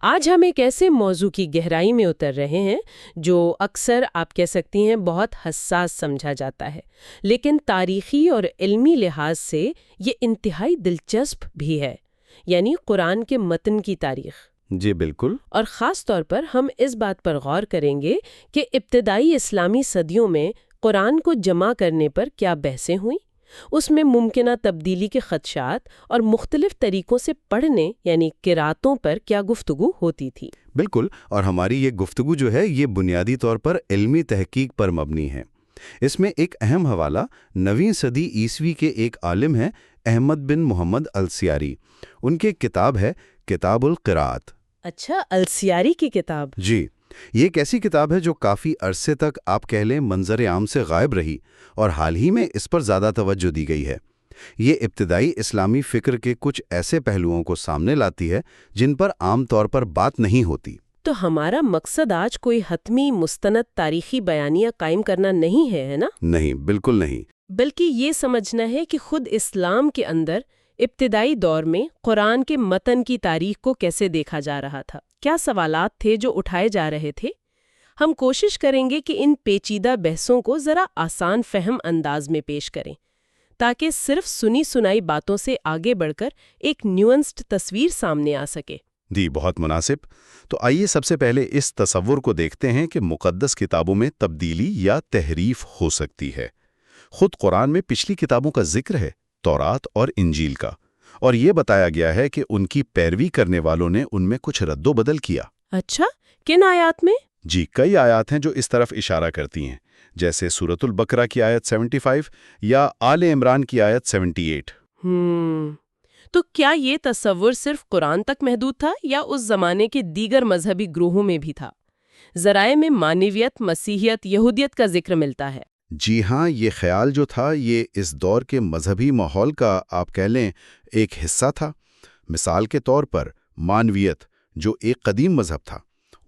آج ہم ایک ایسے موضوع کی گہرائی میں اتر رہے ہیں جو اکثر آپ کہہ سکتی ہیں بہت حساس سمجھا جاتا ہے، لیکن تاریخی اور علمی لحاظ سے یہ انتہائی دلچسپ بھی ہے، یعنی قرآن کے متن کی تاریخ۔ جی بالکل۔ اور خاص طور پر ہم اس بات پر غور کریں گے کہ ابتدائی اسلامی صدیوں میں قرآن کو جمع کرنے پر کیا بحثیں ہوئیں، اس میں ممکنہ تبدیلی کے خدشات اور مختلف طریقوں سے پڑھنے یعنی قراتوں پر کیا گفتگو ہوتی تھی۔ بالکل، اور ہماری یہ گفتگو جو ہے یہ بنیادی طور پر علمی تحقیق پر مبنی ہے۔ اس میں ایک اہم حوالہ 9ویں صدی عیسوی کے ایک عالم ہیں احمد بن محمد السیاری۔ ان کی کتاب ہے کتاب القراءت۔ اچھا، السیاری کی کتاب؟ جی، یہ ایک ایسی کتاب ہے جو کافی عرصے تک آپ کہہ لیں منظر عام سے غائب رہی، اور حال ہی میں اس پر زیادہ توجہ دی گئی ہے۔ یہ ابتدائی اسلامی فکر کے کچھ ایسے پہلوؤں کو سامنے لاتی ہے جن پر عام طور پر بات نہیں ہوتی۔ تو ہمارا مقصد آج کوئی حتمی مستند تاریخی بیانیہ قائم کرنا نہیں ہے نا؟ نہیں، بالکل نہیں۔ بلکہ یہ سمجھنا ہے کہ خود اسلام کے اندر ابتدائی دور میں قرآن کے متن کی تاریخ کو کیسے دیکھا جا رہا تھا، کیا سوالات تھے جو اٹھائے جا رہے تھے۔ ہم کوشش کریں گے کہ ان پیچیدہ بحثوں کو ذرا آسان فہم انداز میں پیش کریں تاکہ صرف سنی سنائی باتوں سے آگے بڑھ کر ایک نیوئنسڈ تصویر سامنے آ سکے۔ جی، بہت مناسب۔ تو آئیے سب سے پہلے اس تصور کو دیکھتے ہیں کہ مقدس کتابوں میں تبدیلی یا تحریف ہو سکتی ہے۔ خود قرآن میں پچھلی کتابوں کا ذکر ہے، تورات اور انجیل کا، اور یہ بتایا گیا ہے کہ ان کی پیروی کرنے والوں نے ان میں کچھ رد و بدل کیا۔ اچھا، کن آیات میں؟ جی، کئی آیات ہیں جو اس طرف اشارہ کرتی ہیں، جیسے سورۃ البقرہ کی آیت 75 یا آل عمران کی آیت 78۔ تو کیا یہ تصور صرف قرآن تک محدود تھا یا اس زمانے کے دیگر مذہبی گروہوں میں بھی تھا؟ ذرائع میں معنویت، مسیحیت، یہودیت کا ذکر ملتا ہے۔ جی ہاں، یہ خیال جو تھا یہ اس دور کے مذہبی ماحول کا آپ کہہ لیں ایک حصہ تھا۔ مثال کے طور پر معنویت، جو ایک قدیم مذہب تھا،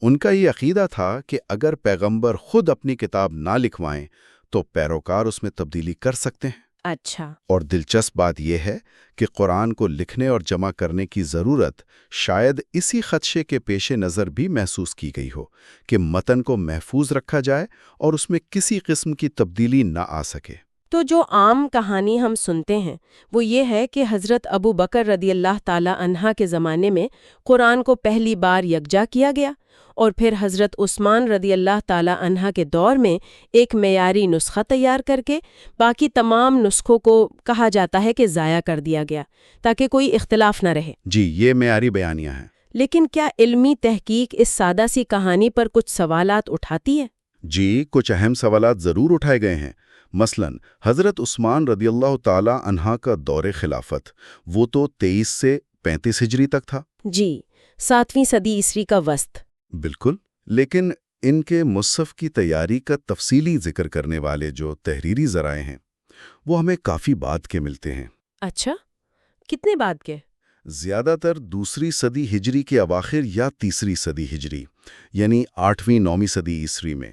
ان کا یہ عقیدہ تھا کہ اگر پیغمبر خود اپنی کتاب نہ لکھوائیں تو پیروکار اس میں تبدیلی کر سکتے ہیں۔ اچھا۔ اور دلچسپ بات یہ ہے کہ قرآن کو لکھنے اور جمع کرنے کی ضرورت شاید اسی خدشے کے پیش نظر بھی محسوس کی گئی ہو کہ متن کو محفوظ رکھا جائے اور اس میں کسی قسم کی تبدیلی نہ آ سکے۔ تو جو عام کہانی ہم سنتے ہیں وہ یہ ہے کہ حضرت ابو بکر رضی اللہ تعالی عنہ کے زمانے میں قرآن کو پہلی بار یکجا کیا گیا، اور پھر حضرت عثمان رضی اللہ تعالی عنہ کے دور میں ایک معیاری نسخہ تیار کر کے باقی تمام نسخوں کو کہا جاتا ہے کہ ضائع کر دیا گیا تاکہ کوئی اختلاف نہ رہے۔ جی، یہ معیاری بیانیہ ہے۔ لیکن کیا علمی تحقیق اس سادہ سی کہانی پر کچھ سوالات اٹھاتی ہے؟ جی، کچھ اہم سوالات ضرور اٹھائے گئے ہیں۔ مثلا حضرت عثمان رضی اللہ تعالی عنہ کا دور خلافت، وہ تو 23 سے 35 ہجری تک تھا۔ جی، 7ویں صدی عیسوی کا وسط۔ بالکل، لیکن ان کے مصحف کی تیاری کا تفصیلی ذکر کرنے والے جو تحریری ذرائع ہیں وہ ہمیں کافی بعد کے ملتے ہیں۔ اچھا، کتنے بعد کے؟ زیادہ تر 2 صدی ہجری کے اواخر یا 3 صدی ہجری، یعنی 8ویں 9ویں صدی عیسوی میں۔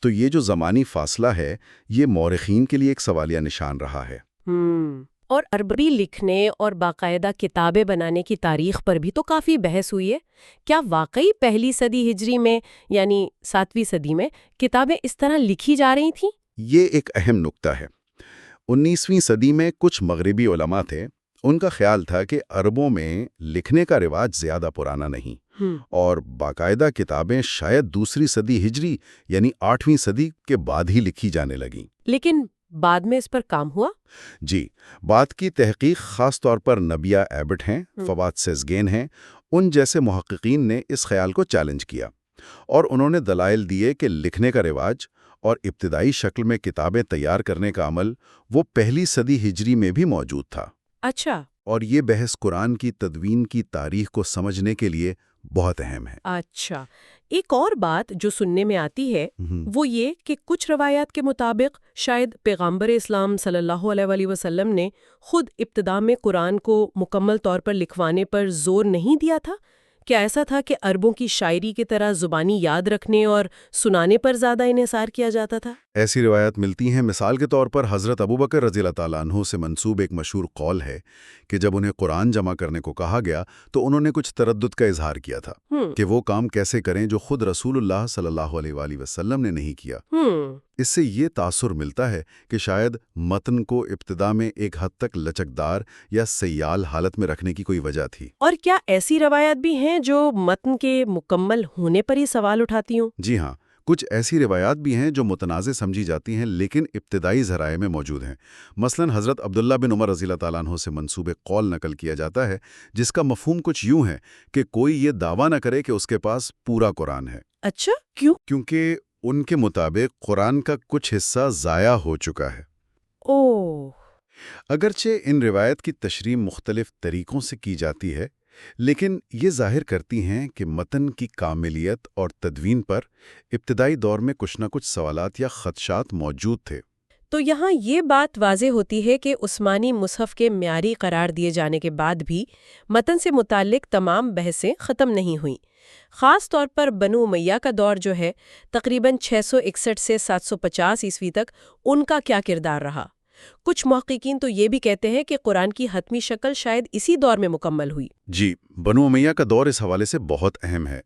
تو یہ جو زمانی فاصلہ ہے یہ مورخین کے لیے ایک سوالیہ نشان رہا ہے۔ اور عربی لکھنے اور باقاعدہ کتابیں بنانے کی تاریخ پر بھی تو کافی بحث ہوئی ہے۔ کیا واقعی پہلی صدی ہجری میں یعنی 7ویں صدی میں کتابیں اس طرح لکھی جا رہی تھیں؟ یہ ایک اہم نکتہ ہے۔ 19ویں صدی میں کچھ مغربی علماء تھے، ان کا خیال تھا کہ عربوں میں لکھنے کا رواج زیادہ پرانا نہیں، اور باقاعدہ کتابیں شاید 2 صدی ہجری یعنی 8ویں صدی کے بعد ہی لکھی جانے لگیں۔ لیکن بعد میں اس پر کام ہوا؟ جی، بعد کی تحقیق خاص طور پر نبیہ ایبٹ ہیں، فواد سیزگین ہیں، ان جیسے محققین نے اس خیال کو چیلنج کیا، اور انہوں نے دلائل دیے کہ لکھنے کا رواج اور ابتدائی شکل میں کتابیں تیار کرنے کا عمل وہ پہلی صدی ہجری میں بھی موجود تھا۔ اچھا۔ اور یہ بحث قرآن کی تدوین کی تاریخ کو سمجھنے کے لیے بہت اہم ہے۔ اچھا، ایک اور بات جو سننے میں آتی ہے وہ یہ کہ کچھ روایات کے مطابق شاید پیغمبر اسلام صلی اللہ علیہ وسلم نے خود ابتدا میں قرآن کو مکمل طور پر لکھوانے پر زور نہیں دیا تھا۔ کیا ایسا تھا کہ عربوں کی شاعری کی طرح زبانی یاد رکھنے اور سنانے پر زیادہ انحصار کیا جاتا تھا؟ ایسی روایات ملتی ہیں، مثال کے طور پر حضرت ابوبکر رضی اللہ تعالیٰ عنہ سے منسوب ایک مشہور قول ہے کہ جب انہیں قرآن جمع کرنے کو کہا گیا تو انہوں نے کچھ تردد کا اظہار کیا تھا کہ وہ کام کیسے کریں جو خود رسول اللہ صلی اللہ علیہ وآلہ وسلم نے نہیں کیا۔ اس سے یہ تاثر ملتا ہے کہ شاید متن کو ابتدا میں ایک حد تک لچکدار یا سیال حالت میں رکھنے کی کوئی وجہ تھی۔ اور کیا ایسی روایات بھی ہیں جو متن کے مکمل ہونے پر ہی سوال اٹھاتی ہوں؟ جی ہاں، کچھ ایسی روایات بھی ہیں جو متنازع سمجھی جاتی ہیں لیکن ابتدائی ذرائع میں موجود ہیں۔ مثلا حضرت عبداللہ بن عمر رضی اللہ تعالیٰ عنہ سے منسوب قول نقل کیا جاتا ہے جس کا مفہوم کچھ یوں ہے کہ کوئی یہ دعویٰ نہ کرے کہ اس کے پاس پورا قرآن ہے۔ اچھا، کیوں؟ کیونکہ ان کے مطابق قرآن کا کچھ حصہ ضائع ہو چکا ہے۔ اوہ! اگرچہ ان روایت کی تشریح مختلف طریقوں سے کی جاتی ہے، لیکن یہ ظاہر کرتی ہیں کہ متن کی کاملیت اور تدوین پر ابتدائی دور میں کچھ نہ کچھ سوالات یا خدشات موجود تھے۔ تو یہاں یہ بات واضح ہوتی ہے کہ عثمانی مصحف کے معیاری قرار دیے جانے کے بعد بھی متن سے متعلق تمام بحثیں ختم نہیں ہوئیں۔ خاص طور پر بنو امیہ کا دور جو ہے تقریباً 661 سے 750 عیسوی تک، ان کا کیا کردار رہا؟ کچھ محققین تو یہ بھی کہتے ہیں کہ قرآن کی حتمی شکل شاید اسی دور میں مکمل ہوئی۔ جی، بنو امیہ کا دور اس حوالے سے بہت اہم ہے۔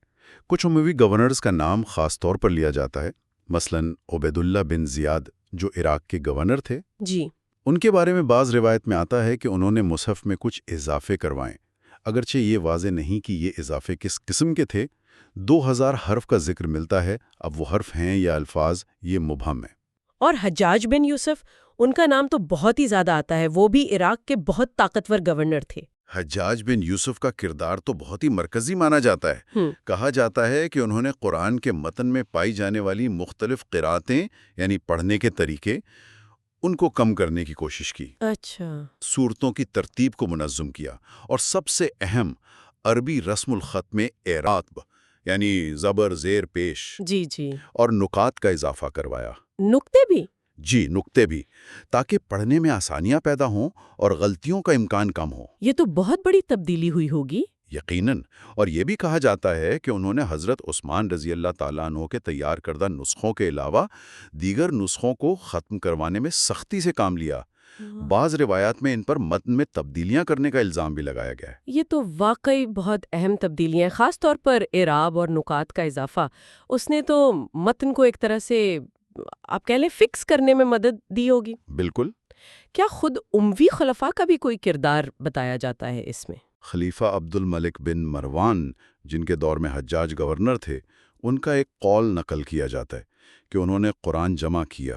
کچھ اموی گورنرز کا نام خاص طور پر لیا جاتا ہے، مثلاً عبید اللہ بن زیاد جو عراق کے گورنر تھے۔ جی، ان کے بارے میں بعض روایت میں آتا ہے کہ انہوں نے مصحف میں کچھ اضافے کروائیں، اگرچہ یہ واضح نہیں کہ یہ اضافے کس قسم کے تھے۔ 2000 حرف کا ذکر ملتا ہے، اب وہ حرف ہیں یا الفاظ یہ مبہم ہے۔ اور حجاج بن یوسف، ان کا نام تو بہت ہی زیادہ آتا ہے، وہ بھی عراق کے بہت طاقتور گورنر تھے۔ حجاج بن یوسف کا کردار تو بہت ہی مرکزی مانا جاتا ہے۔ کہا جاتا ہے کہ انہوں نے قرآن کے متن میں پائی جانے والی مختلف قراتیں یعنی پڑھنے کے طریقے ان کو کم کرنے کی کوشش کی۔ اچھا، صورتوں کی ترتیب کو منظم کیا اور سب سے اہم عربی رسم الخط میں اعراب یعنی زبر زیر پیش جی اور نکات کا اضافہ کروایا۔ نقطے بھی؟ جی، نقطے بھی، تاکہ پڑھنے میں آسانیاں پیدا ہوں اور غلطیوں کا امکان کم ہو۔ یہ تو بہت بڑی تبدیلی ہوئی ہوگی۔ یقیناً، اور یہ بھی کہا جاتا ہے کہ انہوں نے حضرت عثمان رضی اللہ تعالیٰ عنہ کے تیار کردہ نسخوں کے علاوہ دیگر نسخوں کو ختم کروانے میں سختی سے کام لیا۔ بعض روایات میں ان پر متن میں تبدیلیاں کرنے کا الزام بھی لگایا گیا ہے۔ یہ تو واقعی بہت اہم تبدیلیاں ہیں، خاص طور پر اعراب اور نکات کا اضافہ۔ اس نے تو متن کو ایک طرح سے آپ کہہ لیں فکس کرنے میں مدد دی ہوگی۔ بالکل۔ کیا خود اموی خلفاء کا بھی کوئی کردار بتایا جاتا ہے اس میں؟ خلیفہ عبد الملک بن مروان، جن کے دور میں حجاج گورنر تھے، ان کا ایک قول نقل کیا جاتا ہے کہ انہوں نے قرآن جمع کیا،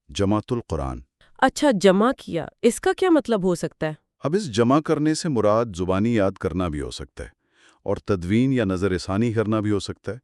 جمعۃ القرآن۔ اچھا، جمع کیا، اس کا کیا مطلب ہو سکتا ہے؟ اب اس جمع کرنے سے مراد زبانی یاد کرنا بھی ہو سکتا ہے اور تدوین یا نظر ثانی کرنا بھی ہو سکتا ہے،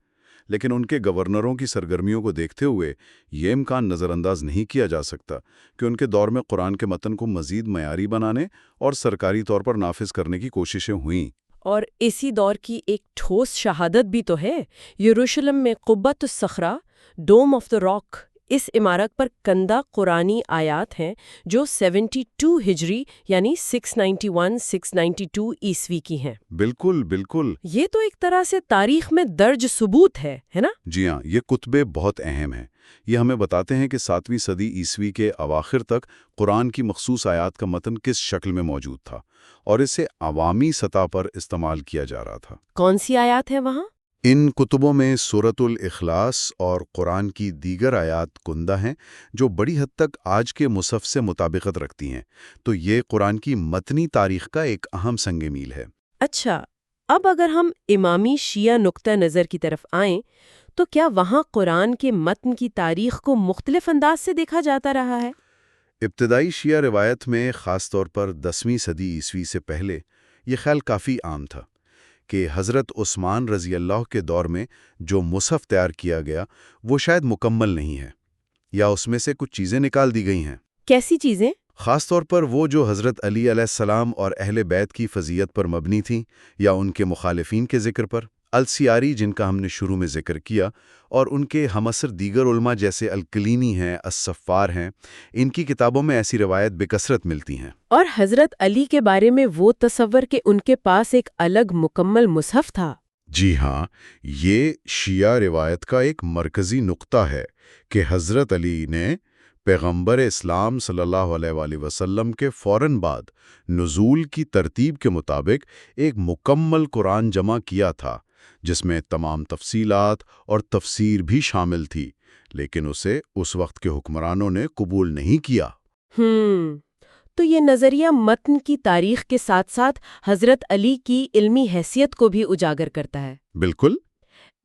لیکن ان کے گورنروں کی سرگرمیوں کو دیکھتے ہوئے یہ امکان نظر انداز نہیں کیا جا سکتا کہ ان کے دور میں قرآن کے متن کو مزید معیاری بنانے اور سرکاری طور پر نافذ کرنے کی کوششیں ہوئیں۔ اور اسی دور کی ایک ٹھوس شہادت بھی تو ہے، یروشلم میں قبۃ الصخرہ، ڈوم آف دا راک، اس عمارت پر کندہ قرآنی آیات ہیں جو 72 ہجری یعنی 692 عیسوی کی ہیں۔ بالکل بالکل، یہ تو ایک طرح سے تاریخ میں درج ثبوت ہے نا؟ جی ہاں، یہ کتبے بہت اہم ہیں۔ یہ ہمیں بتاتے ہیں کہ 7ویں صدی عیسوی کے اواخر تک قرآن کی مخصوص آیات کا متن کس شکل میں موجود تھا اور اسے عوامی سطح پر استعمال کیا جا رہا تھا۔ کون سی آیات ہیں وہاں؟ ان کتبوں میں سورۃ الاخلاص اور قرآن کی دیگر آیات کندہ ہیں جو بڑی حد تک آج کے مصحف سے مطابقت رکھتی ہیں، تو یہ قرآن کی متنی تاریخ کا ایک اہم سنگ میل ہے۔ اچھا، اب اگر ہم امامی شیعہ نقطہ نظر کی طرف آئیں تو کیا وہاں قرآن کے متن کی تاریخ کو مختلف انداز سے دیکھا جاتا رہا ہے؟ ابتدائی شیعہ روایت میں خاص طور پر 10ویں صدی عیسوی سے پہلے یہ خیال کافی عام تھا کہ حضرت عثمان رضی اللہ کے دور میں جو مصحف تیار کیا گیا وہ شاید مکمل نہیں ہے یا اس میں سے کچھ چیزیں نکال دی گئی ہیں۔ کیسی چیزیں؟ خاص طور پر وہ جو حضرت علی علیہ السلام اور اہل بیت کی فضیلت پر مبنی تھیں یا ان کے مخالفین کے ذکر پر۔ السیاری، جن کا ہم نے شروع میں ذکر کیا، اور ان کے ہمعصر دیگر علماء جیسے الکلینی ہیں، الصفار ہیں، ان کی کتابوں میں ایسی روایت بکثرت ملتی ہیں۔ اور حضرت علی کے بارے میں وہ تصور کہ ان کے پاس ایک الگ مکمل مصحف تھا۔ جی ہاں، یہ شیعہ روایت کا ایک مرکزی نقطہ ہے کہ حضرت علی نے پیغمبر اسلام صلی اللہ علیہ وآلہ وسلم کے فوراً بعد نزول کی ترتیب کے مطابق ایک مکمل قرآن جمع کیا تھا، جس میں تمام تفصیلات اور تفسیر بھی شامل تھی، لیکن اسے اس وقت کے حکمرانوں نے قبول نہیں کیا۔ تو یہ نظریہ متن کی تاریخ کے ساتھ ساتھ حضرت علی کی علمی حیثیت کو بھی اجاگر کرتا ہے۔ بالکل۔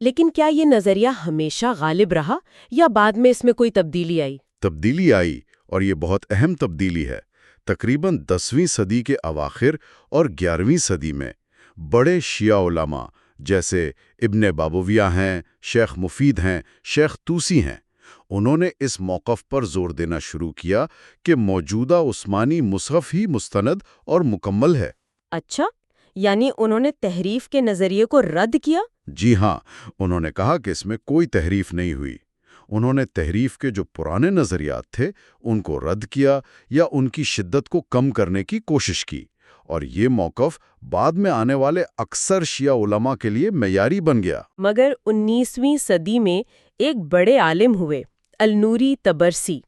لیکن کیا یہ نظریہ ہمیشہ غالب رہا یا بعد میں اس میں کوئی تبدیلی آئی؟ تبدیلی آئی، اور یہ بہت اہم تبدیلی ہے۔ تقریباً 10ویں صدی کے اواخر اور 11ویں صدی میں بڑے شیعہ علماء جیسے ابن بابویہ ہیں، شیخ مفید ہیں، شیخ توسی ہیں، انہوں نے اس موقف پر زور دینا شروع کیا کہ موجودہ عثمانی مصحف ہی مستند اور مکمل ہے۔ اچھا، یعنی انہوں نے تحریف کے نظریے کو رد کیا؟ جی ہاں، انہوں نے کہا کہ اس میں کوئی تحریف نہیں ہوئی۔ انہوں نے تحریف کے جو پرانے نظریات تھے ان کو رد کیا یا ان کی شدت کو کم کرنے کی کوشش کی، اور یہ موقف بعد میں آنے والے اکثر شیعہ علماء کے لیے معیاری بن گیا۔ مگر 19ویں صدی میں ایک بڑے عالم ہوئے، النوری طبرسی۔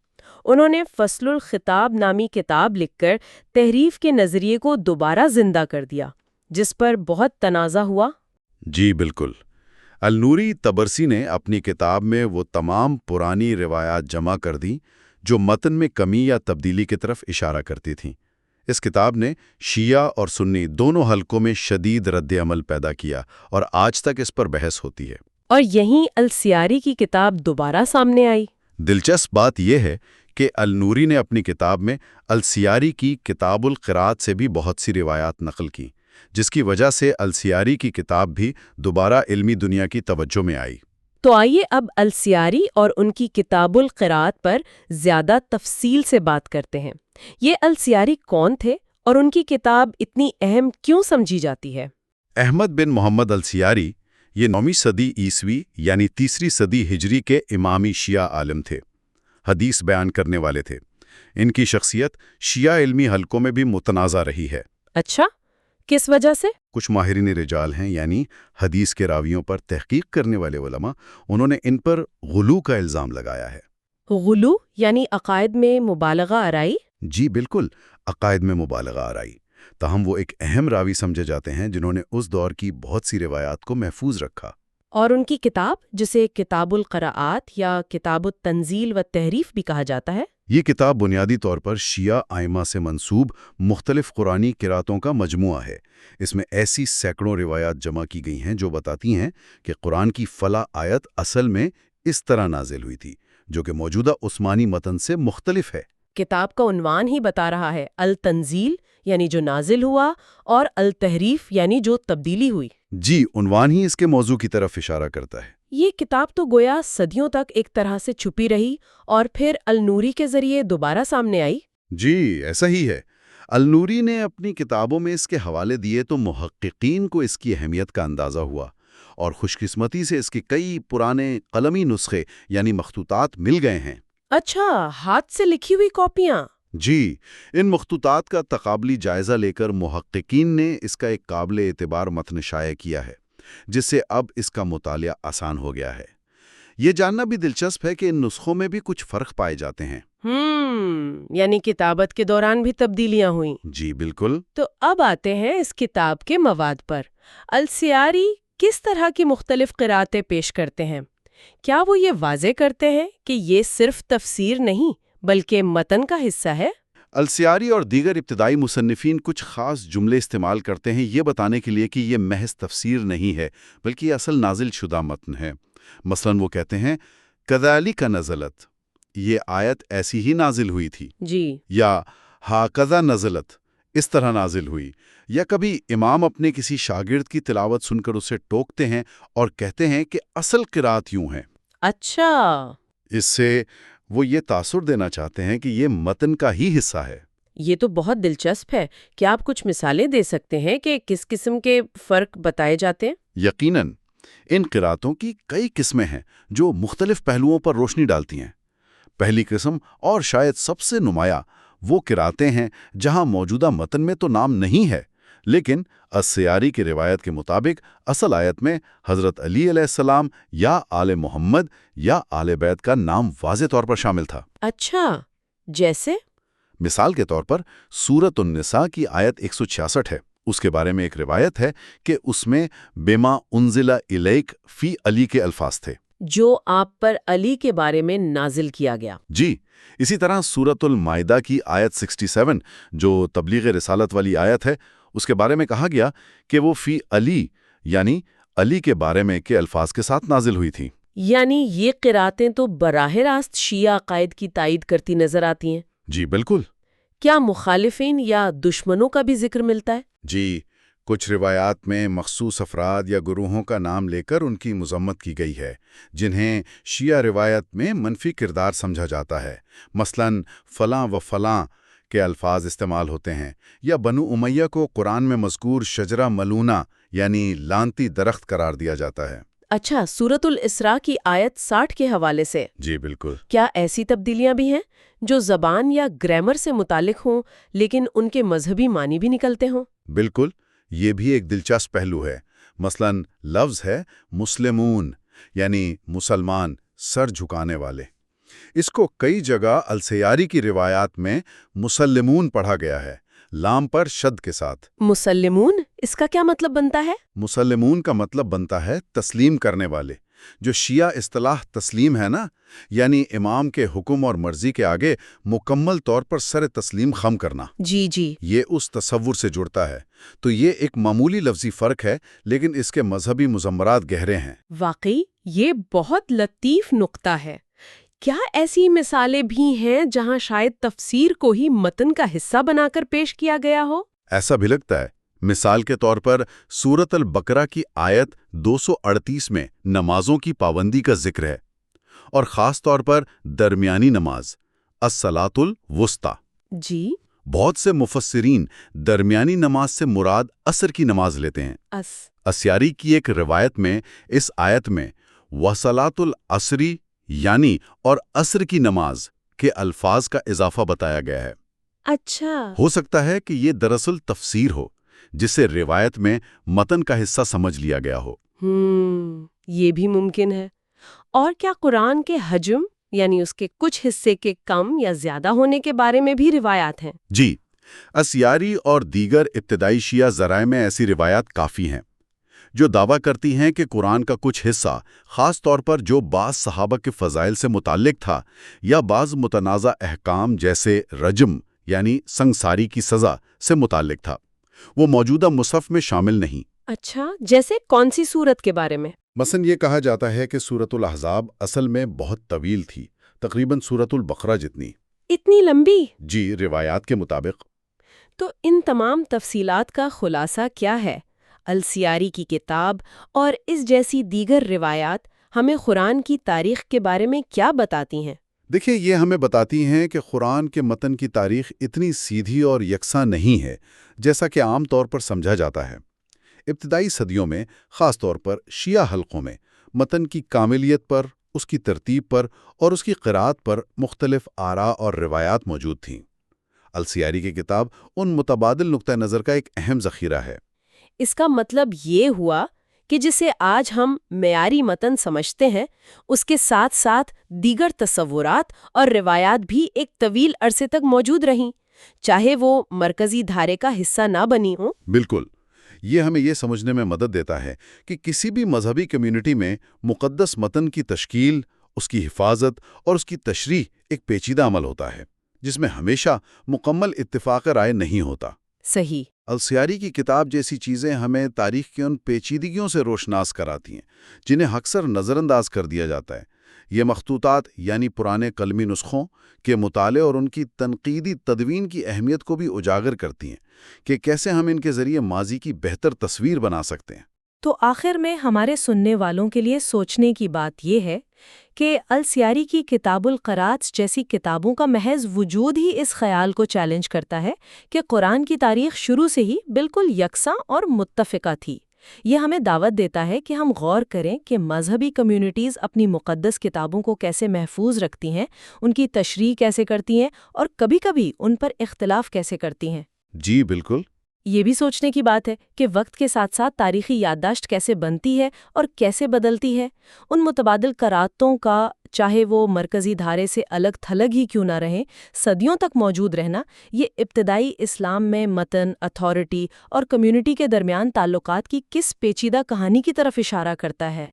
انہوں نے فصل الخطاب نامی کتاب لکھ کر تحریف کے نظریے کو دوبارہ زندہ کر دیا، جس پر بہت تنازع ہوا۔ جی بالکل۔ النوری طبرسی نے اپنی کتاب میں وہ تمام پرانی روایات جمع کر دیں جو متن میں کمی یا تبدیلی کی طرف اشارہ کرتی تھیں۔ اس کتاب نے شیعہ اور سنی دونوں حلقوں میں شدید رد عمل پیدا کیا، اور آج تک اس پر بحث ہوتی ہے۔ اور یہیں السیاری کی کتاب دوبارہ سامنے آئی۔ دلچسپ بات یہ ہے کہ النوری نے اپنی کتاب میں السیاری کی کتاب القراءت سے بھی بہت سی روایات نقل کی، جس کی وجہ سے السیاری کی کتاب بھی دوبارہ علمی دنیا کی توجہ میں آئی۔ تو آئیے اب السیاری اور ان کی کتاب القراءت پر زیادہ تفصیل سے بات کرتے ہیں۔ یہ السیاری کون تھے اور ان کی کتاب اتنی اہم کیوں سمجھی جاتی ہے؟ احمد بن محمد السیاری یہ 9ویں صدی عیسوی یعنی 3ری صدی ہجری کے امامی شیعہ عالم تھے، حدیث بیان کرنے والے تھے۔ ان کی شخصیت شیعہ علمی حلقوں میں بھی متنازع رہی ہے۔ اچھا، کس وجہ سے؟ کچھ ماہرین رجال ہیں، یعنی حدیث کے راویوں پر تحقیق کرنے والے علماء، انہوں نے ان پر غلو کا الزام لگایا ہے۔ غلو یعنی عقائد میں مبالغہ آرائی؟ جی بالکل، عقائد میں مبالغہ آرائی۔ تاہم وہ ایک اہم راوی سمجھے جاتے ہیں جنہوں نے اس دور کی بہت سی روایات کو محفوظ رکھا۔ اور ان کی کتاب، جسے کتاب القراءات یا کتاب التنزیل و تحریف بھی کہا جاتا ہے، یہ کتاب بنیادی طور پر شیعہ ائمہ سے منسوب مختلف قرآنی قراتوں کا مجموعہ ہے۔ اس میں ایسی سینکڑوں روایات جمع کی گئی ہیں جو بتاتی ہیں کہ قرآن کی فلاں آیت اصل میں اس طرح نازل ہوئی تھی، جو کہ موجودہ عثمانی متن سے مختلف ہے۔ کتاب کا عنوان ہی بتا رہا ہے، التنزیل یعنی جو نازل ہوا، اور التحریف یعنی جو تبدیلی ہوئی۔ جی، عنوان ہی اس کے موضوع کی طرف اشارہ کرتا ہے۔ یہ کتاب تو گویا صدیوں تک ایک طرح سے چھپی رہی اور پھر النوری کے ذریعے دوبارہ سامنے آئی۔ جی، ایسا ہی ہے۔ النوری نے اپنی کتابوں میں اس کے حوالے دیے تو محققین کو اس کی اہمیت کا اندازہ ہوا، اور خوش قسمتی سے اس کے کئی پرانے قلمی نسخے یعنی مخطوطات مل گئے ہیں۔ اچھا، ہاتھ سے لکھی ہوئی کاپیاں؟ جی، ان مخطوطات کا تقابلی جائزہ لے کر محققین نے اس کا ایک قابل اعتبار متن شائع کیا ہے، جس سے اب اس کا مطالعہ آسان ہو گیا ہے۔ یہ جاننا بھی دلچسپ ہے کہ ان نسخوں میں بھی کچھ فرق پائے جاتے ہیں۔ یعنی کتابت کے دوران بھی تبدیلیاں ہوئیں۔ جی بالکل۔ تو اب آتے ہیں اس کتاب کے مواد پر۔ السیاری کس طرح کی مختلف قراتیں پیش کرتے ہیں؟ کیا وہ یہ واضح کرتے ہیں کہ یہ صرف تفسیر نہیں بلکہ متن کا حصہ ہے؟ السیاری اور دیگر ابتدائی مصنفین کچھ خاص جملے استعمال کرتے ہیں یہ بتانے کے لیے کہ یہ محض تفسیر نہیں ہے بلکہ یہ اصل نازل شدہ متن ہے۔ مثلاً وہ کہتے ہیں کذالک نزلت، یہ آیت ایسی ہی نازل ہوئی تھی، جی، یا ہاکذا نزلت، اس طرح نازل ہوئی، یا کبھی امام اپنے کسی شاگرد کی تلاوت سن کر اسے ٹوکتے ہیں اور کہتے ہیں کہ اصل قرات یوں ہے۔ اچھا، اس سے وہ یہ تاثر دینا چاہتے ہیں کہ یہ متن کا ہی حصہ ہے۔ یہ تو بہت دلچسپ ہے۔ کیا آپ کچھ مثالیں دے سکتے ہیں کہ کس قسم کے فرق بتائے جاتے ہیں؟ یقیناً، ان قراتوں کی کئی قسمیں ہیں جو مختلف پہلوؤں پر روشنی ڈالتی ہیں۔ پہلی قسم اور شاید سب سے نمایاں وہ قراتیں ہیں جہاں موجودہ متن میں تو نام نہیں ہے، لیکن السیاری کی روایت کے مطابق اصل آیت میں حضرت علی علیہ السلام یا آل محمد یا آل بیت کا نام واضح طور پر شامل تھا۔ اچھا، جیسے؟ مثال کے طور پر سورۃ النساء کی آیت 166 ہے، اس کے بارے میں ایک روایت ہے کہ اس میں بما انزل الیک فی علی کے الفاظ تھے، جو آپ پر علی کے بارے میں نازل کیا گیا۔ جی اسی طرح سورۃ المائدہ کی آیت 67 جو تبلیغ رسالت والی آیت ہے، اس کے بارے میں کہا گیا کہ وہ فی علی یعنی علی کے بارے میں کے الفاظ کے ساتھ نازل ہوئی تھی۔ یعنی یہ قراتیں تو براہ راست شیعہ عقائد کی تائید کرتی نظر آتی ہیں۔ جی بالکل۔ کیا مخالفین یا دشمنوں کا بھی ذکر ملتا ہے؟ جی کچھ روایات میں مخصوص افراد یا گروہوں کا نام لے کر ان کی مذمت کی گئی ہے جنہیں شیعہ روایت میں منفی کردار سمجھا جاتا ہے، مثلاً فلاں و فلاں کے الفاظ استعمال ہوتے ہیں، یا بنو امیہ کو قرآن میں مذکور شجرہ ملونہ یعنی لانتی درخت قرار دیا جاتا ہے۔ اچھا، سورۃ الاسراء کی آیت 60 کے حوالے سے جی بالکل۔ کیا ایسی تبدیلیاں بھی ہیں جو زبان یا گرامر سے متعلق ہوں لیکن ان کے مذہبی معنی بھی نکلتے ہوں؟ بالکل، یہ بھی ایک دلچسپ پہلو ہے۔ مثلاً لفظ ہے مسلمون یعنی مسلمان، سر جھکانے والے۔ اس کو کئی جگہ السیاری کی روایات میں مسلمون پڑھا گیا ہے، لام پر شد کے ساتھ۔ مسلمون، اس کا کیا مطلب بنتا ہے؟ مسلمون کا مطلب بنتا ہے تسلیم کرنے والے۔ جو شیعہ اصطلاح تسلیم ہے نا، یعنی امام کے حکم اور مرضی کے آگے مکمل طور پر سر تسلیم خم کرنا، جی جی، یہ اس تصور سے جڑتا ہے۔ تو یہ ایک معمولی لفظی فرق ہے لیکن اس کے مذہبی مضمرات گہرے ہیں۔ واقعی یہ بہت لطیف نقطہ ہے۔ کیا ایسی مثالیں بھی ہیں جہاں شاید تفسیر کو ہی متن کا حصہ بنا کر پیش کیا گیا ہو؟ ایسا بھی لگتا ہے۔ مثال کے طور پر سورۃ البقرہ کی آیت 238 میں نمازوں کی پابندی کا ذکر ہے، اور خاص طور پر درمیانی نماز الصلاۃ الوسطیٰ۔ جی، بہت سے مفسرین درمیانی نماز سے مراد عصر کی نماز لیتے ہیں۔ اسیاری کی ایک روایت میں اس آیت میں وصلاۃ العصری یعنی اور عصر کی نماز کے الفاظ کا اضافہ بتایا گیا ہے۔ اچھا، ہو سکتا ہے کہ یہ دراصل تفسیر ہو جسے روایت میں متن کا حصہ سمجھ لیا گیا ہو۔ یہ بھی ممکن ہے۔ اور کیا قرآن کے حجم یعنی اس کے کچھ حصے کے کم یا زیادہ ہونے کے بارے میں بھی روایات ہیں؟ جی، اسیاری اور دیگر ابتدائی شیعہ ذرائع میں ایسی روایات کافی ہیں جو دعویٰ کرتی ہیں کہ قرآن کا کچھ حصہ، خاص طور پر جو بعض صحابہ کے فضائل سے متعلق تھا یا بعض متنازع احکام جیسے رجم یعنی سنگساری کی سزا سے متعلق تھا، وہ موجودہ مصحف میں شامل نہیں۔ اچھا، جیسے کون سی صورت کے بارے میں؟ مثلا یہ کہا جاتا ہے کہ سورۃ الاحزاب اصل میں بہت طویل تھی، تقریباً سورۃ البقرہ جتنی۔ اتنی لمبی؟ جی، روایات کے مطابق۔ تو ان تمام تفصیلات کا خلاصہ کیا ہے؟ السیاری کی کتاب اور اس جیسی دیگر روایات ہمیں قرآن کی تاریخ کے بارے میں کیا بتاتی ہیں؟ دیکھیں، یہ ہمیں بتاتی ہیں کہ قرآن کے متن کی تاریخ اتنی سیدھی اور یکساں نہیں ہے جیسا کہ عام طور پر سمجھا جاتا ہے۔ ابتدائی صدیوں میں خاص طور پر شیعہ حلقوں میں متن کی کاملیت پر، اس کی ترتیب پر اور اس کی قرات پر مختلف آراء اور روایات موجود تھیں۔ السیاری کی کتاب ان متبادل نقطہ نظر کا ایک اہم ذخیرہ ہے۔ اس کا مطلب یہ ہوا کہ جسے آج ہم معیاری متن سمجھتے ہیں، اس کے ساتھ ساتھ دیگر تصورات اور روایات بھی ایک طویل عرصے تک موجود رہیں، چاہے وہ مرکزی دھارے کا حصہ نہ بنی ہوں۔ بالکل، یہ ہمیں یہ سمجھنے میں مدد دیتا ہے کہ کسی بھی مذہبی کمیونٹی میں مقدس متن کی تشکیل، اس کی حفاظت اور اس کی تشریح ایک پیچیدہ عمل ہوتا ہے جس میں ہمیشہ مکمل اتفاق رائے نہیں ہوتا۔ صحیح۔ السیاری کی کتاب جیسی چیزیں ہمیں تاریخ کی ان پیچیدگیوں سے روشناس کراتی ہیں جنہیں اکثر نظر انداز کر دیا جاتا ہے۔ یہ مخطوطات یعنی پرانے قلمی نسخوں کے مطالعے اور ان کی تنقیدی تدوین کی اہمیت کو بھی اجاگر کرتی ہیں کہ کیسے ہم ان کے ذریعے ماضی کی بہتر تصویر بنا سکتے ہیں۔ تو آخر میں ہمارے سننے والوں کے لیے سوچنے کی بات یہ ہے کہ السیاری کی کتاب القرات جیسی کتابوں کا محض وجود ہی اس خیال کو چیلنج کرتا ہے کہ قرآن کی تاریخ شروع سے ہی بالکل یکساں اور متفقہ تھی۔ یہ ہمیں دعوت دیتا ہے کہ ہم غور کریں کہ مذہبی کمیونٹیز اپنی مقدس کتابوں کو کیسے محفوظ رکھتی ہیں، ان کی تشریح کیسے کرتی ہیں اور کبھی کبھی ان پر اختلاف کیسے کرتی ہیں۔ جی بالکل، یہ بھی سوچنے کی بات ہے کہ وقت کے ساتھ ساتھ تاریخی یادداشت کیسے بنتی ہے اور کیسے بدلتی ہے۔ ان متبادل قراتوں کا، چاہے وہ مرکزی دھارے سے الگ تھلگ ہی کیوں نہ رہیں، صدیوں تک موجود رہنا، یہ ابتدائی اسلام میں متن، اتھارٹی اور کمیونٹی کے درمیان تعلقات کی کس پیچیدہ کہانی کی طرف اشارہ کرتا ہے؟